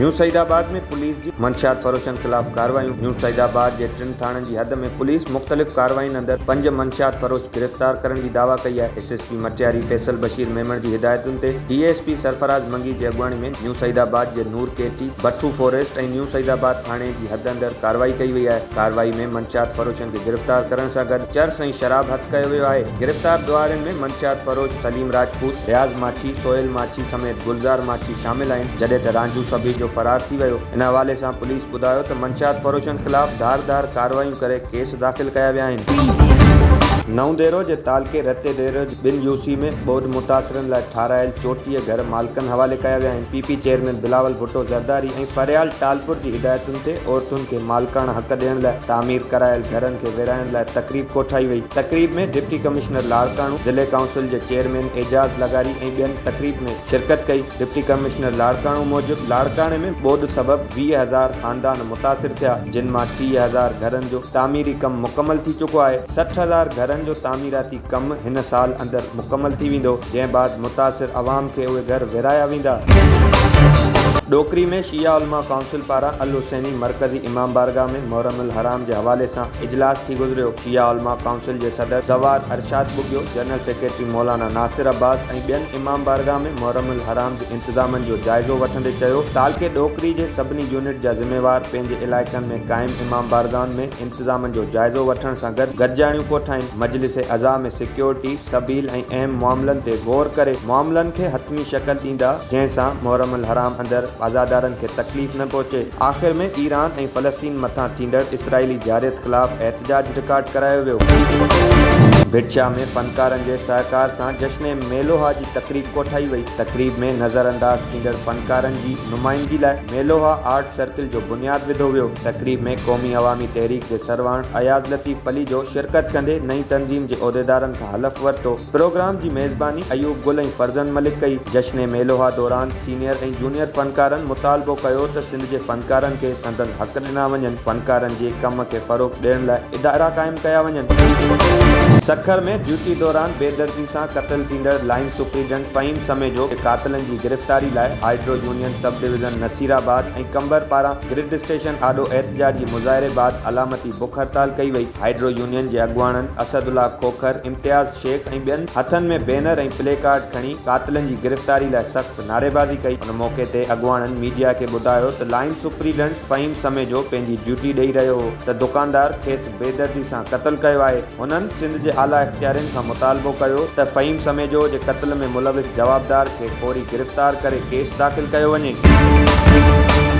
New Saidabad में police जी मंशियात फरोशन खिलाफ कार्रवाई। न्यू सईदाबाद के 3 थाननि जी हद में पुलिस मुख्तलिफ कार्रवाई अंदर 5 मंशियात फरोश गिरफ्तार करण की दावा कई है। SSP मटियारी फैसल बशीर मेमण की हिदायतुन ते DSP सरफराज मंगी की अगवानी में न्यू सईदाबाद के नूर केटी बट्टू फॉरेस्ट और न्यू सईदाबाद थाने की हद अंदर कार्रवाई कई वही है। कार्रवाई में मंशियात फरोशन के गिरफ्तार करण से गड चर्स और शराब हथ कयो वियो है। गिरफ्तार दुआरनि में मंशियात फरोश सलीम राजपूत, रियाज माछी, सोहेल माछी समेत गुलजार माछी शामिल आहिनि, जडे त रांझू सभी जो फरार थी वियो। इन हवाले से पुलिस बुधायो तो मंशियात फरोशन खिलाफ धारदार कार्रवाई करे केस दाखिल कया विया आहिनि। नवदेरो के तालके रते देरो बिन यूसी में बोध मुतासरन लाइ ठारायल 34 घर मालकन हवाले कया विया आहिनि। PP चेयरमैन बिलावल भुट्टो जरदारी और फरियाल टालपुर की हिदायतुन ते औरतुन के मालकाना हक ॾियण लाइ तामीर करायल घरन के विराइण लाइ तकरीब कोठाई वई। तकरीब में डिप्टी कमिश्नर लाड़काणू, जिले काउंसिल के चेयरमैन एजाज लगारी और बियन तकरीब में शिरकत कई। डिप्टी कमिश्नर लाड़काणू मूजिब लाड़काणे में बोध सबब 20,000 खानदान मुतासिर थिया, जिन मां 30,000 घरन जो तामीरी कम मुकम्मल थी चुको है। 60,000 घरन जो तामीराती कम इन साल अंदर मुकम्मल थी विंदो, जैं बाद मुतासिर अवाम के उहे घर विराया विंदा। डोकरी में शिया उलमा काउंसिल पारा अल हुसैनी मरकजी इमाम बारगाह में मुहर्रम हराम के हवाले से इजलास थी गुजरियो। शिया उलमा काउंसिल के सदर जवाद अरशाद बुगियो, जनरल सेक्रेटरी मौलाना नासिर अब्बास और बियन इमाम बारगाह में मुहर्रम हराम के इंतजामन जो जायजो वठंदे चयो, साल के डोकरी के सभी यूनिट जा जिम्मेवार पंहिंजे इलाइक़नि में कायम इमाम बारगाहन में इंतजामन जो जायजो वठण सां गॾु गॾिजाणियूं कोठाइन। मजलिस अज़ा में सिक्योरिटी, सबील और अहम मामलन ते गौर करे मामलन के हतमी शक्ल ॾींदा, जंहिंसां मुहर्रम हराम अंदर आज़ादारन के तकलीफ न पहुचे। आखिर में ईरान और फलस्तीन मथा थींदड़ इसराइली जारियत खिलाफ एहतजाज रिकॉर्ड करायो वियो। भिटशा में फनकारन के सहकार से जश्न मेलोहा की तकरीब कोठाई वही। तकरीब में नज़रअंदाज थींदड़ फनकारन की नुमाइंदगी लाइ मेलोहा आर्ट सर्किल जो बुनियाद विधो वियो। तकरीब में क़ौमी अवामी तहरीक के सरवाण अयाज लतीफ़ पली जो शिरकत कंदे नई तंजीम के उहदेदारन का हलफ वरतो। प्रोग्राम की मेज़बानी अयूब गुल और फरजन मलिक कई। जश्न मेलोहा दौरान सीनियर और जूनियर फनकारन मुतालबो कयो तो सिंध के फनकारन के संदन हक दिना वञनि। फनकारन के कम के फ़रोग़ ॾियण लाइ इदारा कायम कया वञनि। सखर में ड्यूटी दौरान बेदर्दी से कत्ल थींदड़ लाइन सुप्रीडेंट फ़हीम समेजो के कातलन की गिरफ्तारी लाइ hydro union sub division Nasirabad और कंबर पारा ग्रिड स्टेशन आडो एहतजाजी मुज़ाहरे बाद अलामती बुख हड़ताल कई वही। हाइड्रो यूनियन के अगवाणन असदुल्ला खोखर, इम्तियाज़ शेख और बियन हथन में बैनर और प्ले कार्ड खड़ी कातलन की गिरफ्तारी लाइ सख्त नारेबाजी कई। उन मौके ते अगवाणन मीडिया के बुधायो तो लाइन सुप्रीडेंट फ़हीम समेजो पंहिंजी ड्यूटी ॾेई रहियो हो त दुकानदार खेसि बेदर्दी से कत्ल कयो आहे। हुननि सिंध के आला इख्तियारन का मुतालबो कयो त फ़हीम समेजो के कत्ल में मुलविस जवाबदार के फौरी गिरफ्तार करे केस दाखिल कयो वञे।